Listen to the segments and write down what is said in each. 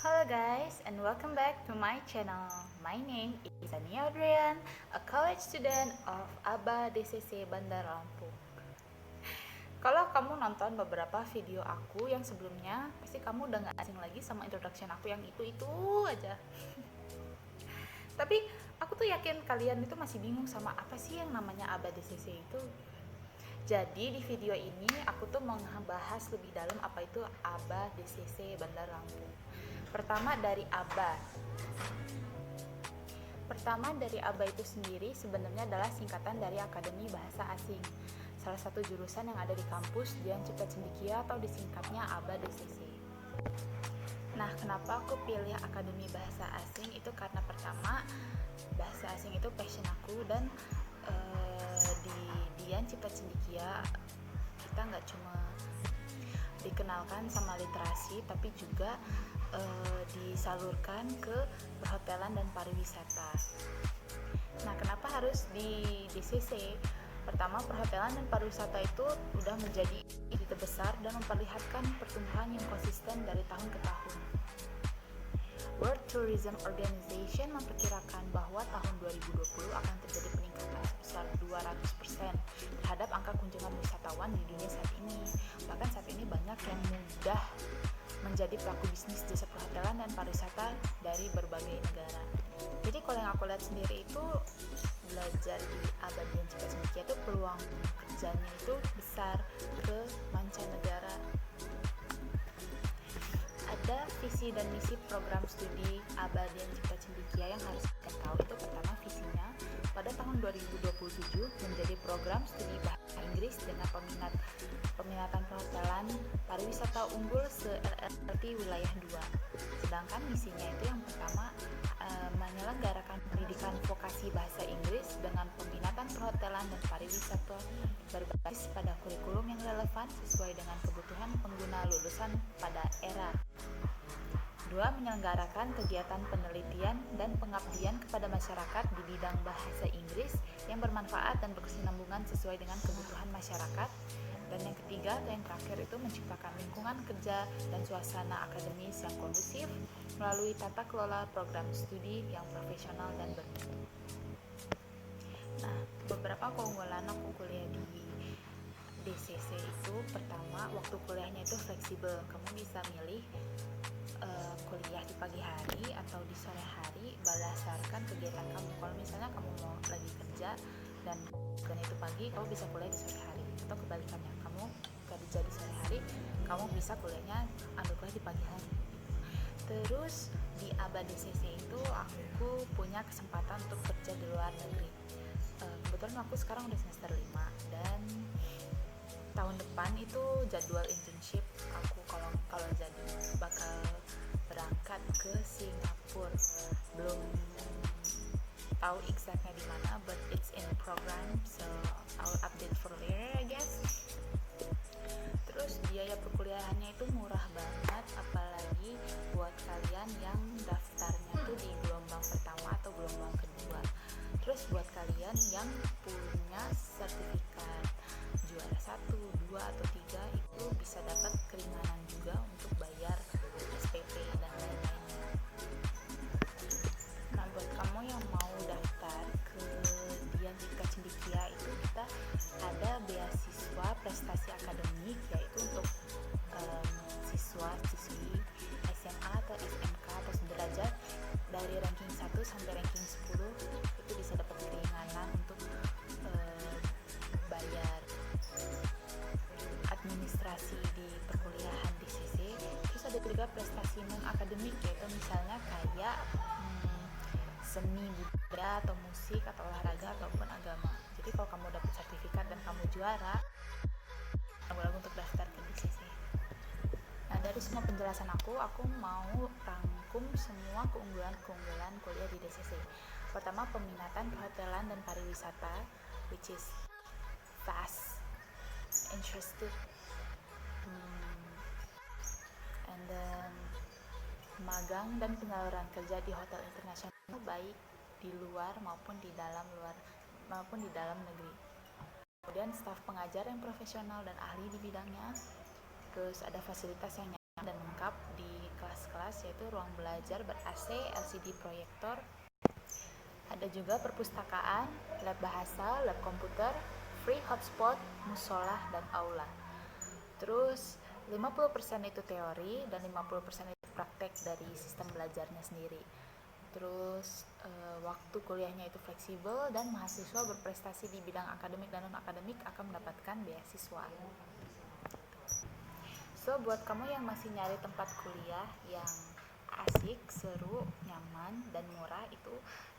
Hello guys and welcome back to my channel. My name is Ania Adrian, a college student of ABA DCC Bandar Lampung. Kalau kamu nonton beberapa video aku yang sebelumnya, pasti kamu udah gak asing lagi sama introduction aku yang itu aja. Tapi aku tuh yakin kalian itu masih bingung sama apa sih yang namanya ABA DCC itu. Jadi di video ini aku tuh mau membahas lebih dalam apa itu ABA DCC Bandar Lampung. Pertama dari ABA. Pertama dari ABA itu sendiri sebenarnya adalah singkatan dari Akademi Bahasa Asing. Salah satu jurusan yang ada di kampus Dian Cipta Cendekia atau disingkatnya ABA DCC. Nah, kenapa aku pilih Akademi Bahasa Asing itu karena pertama bahasa asing itu passion aku dan di Dian Cipta Cendekia kita nggak cuma dikenalkan sama literasi tapi juga disalurkan ke perhotelan dan pariwisata. Nah, kenapa harus di DCC? Pertama, perhotelan dan pariwisata itu udah menjadi ide terbesar dan memperlihatkan pertumbuhan yang konsisten dari tahun ke tahun. World Tourism Organization memperkirakan bahwa tahun 2020 akan terjadi peningkatan sebesar 200% terhadap angka kunjungan wisatawan di dunia saat ini. Bahkan saat ini banyak yang mudah menjadi pelaku bisnis jasa perhotelan dan pariwisata dari berbagai negara. Jadi kalau yang aku lihat sendiri itu belajar di ABA Dian Cipta Cendekia itu peluang kerjanya itu besar ke mancanegara. Ada visi dan misi program studi ABA Dian Cipta Cendekia yang harus kita tahu. Itu pertama, visinya pada tahun 2027 menjadi program studi bahasa Inggris dengan peminatan perhotelan pariwisata unggul se-LLT wilayah 2. Sedangkan misinya itu yang pertama menyelenggarakan pendidikan vokasi bahasa Inggris dengan peminatan perhotelan dan pariwisata berbasis pada kurikulum yang relevan sesuai dengan kebutuhan pengguna lulusan pada era. 2. Menyelenggarakan kegiatan penelitian dan pengabdian kepada masyarakat di bidang bahasa Inggris yang bermanfaat dan berkesinambungan sesuai dengan kebutuhan masyarakat. Dan yang ketiga atau yang terakhir itu menciptakan lingkungan kerja dan suasana akademis yang kondusif melalui tata kelola program studi yang profesional dan bermutu. Nah, beberapa keunggulan aku kuliah di DCC itu, pertama, waktu kuliahnya itu fleksibel. Kamu bisa milih kuliah di pagi hari atau di sore hari berdasarkan kegiatan kamu. Kalau misalnya kamu mau lagi kerja dan itu pagi, kamu bisa kuliah di sore hari, atau kebalikannya, kamu kerja di sore hari, kamu bisa kuliahnya ambil kuliah di pagi hari. Terus di ABA DCC itu aku punya kesempatan untuk kerja di luar negeri. Kebetulan aku sekarang udah semester 5 dan tahun depan itu jadwal internship aku kalau jadi bakal berangkat ke Singapura. Belum tahu exactnya di mana, but it's in program, so I'll update for later I guess. Terus biaya perkuliahannya itu murah banget, apalagi buat kalian yang daftarnya tuh di gelombang pertama atau gelombang kedua. Terus buat kalian yang punya sertifikat juara 1, 2, atau 3 itu bisa dapat keringanan juga untuk bayar SPP dan lain-lainnya. Nah, buat kamu yang mau daftar ke Dian Cipta Cendekia itu kita ada beasiswa prestasi akademik, yaitu untuk siswa-siswi SMA atau SMK atau sederajat dari ranking 1 sampai ranking 10 itu bisa dapat keringanan untuk bayar administrasi di perkuliahan di DCC. Terus ada juga prestasi non akademik, yaitu misalnya kayak seni budaya atau musik atau olahraga ataupun agama. Jadi kalau kamu dapat sertifikat dan kamu juara, ragu-ragu untuk daftar ke DCC. Nah, dari semua penjelasan aku mau rangkum semua keunggulan kuliah di DCC. Pertama, peminatan perhotelan dan pariwisata, which is fast, interested, and then magang dan penyaluran kerja di hotel internasional baik di luar maupun di dalam negeri. Kemudian staf pengajar yang profesional dan ahli di bidangnya. Terus ada fasilitas yang dan lengkap di kelas-kelas, yaitu ruang belajar ber-AC, LCD proyektor. Ada juga perpustakaan, lab bahasa, lab komputer, free hotspot, musola, dan aula. Terus 50% itu teori dan 50% itu praktek dari sistem belajarnya sendiri. Terus waktu kuliahnya itu fleksibel dan mahasiswa berprestasi di bidang akademik dan non-akademik akan mendapatkan beasiswa. So, buat kamu yang masih nyari tempat kuliah yang asik, seru, nyaman, dan murah, itu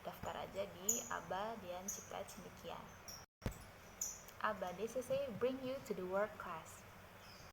daftar aja di ABA Dian Cipta Cendekia. ABA DCC bring you to the world class.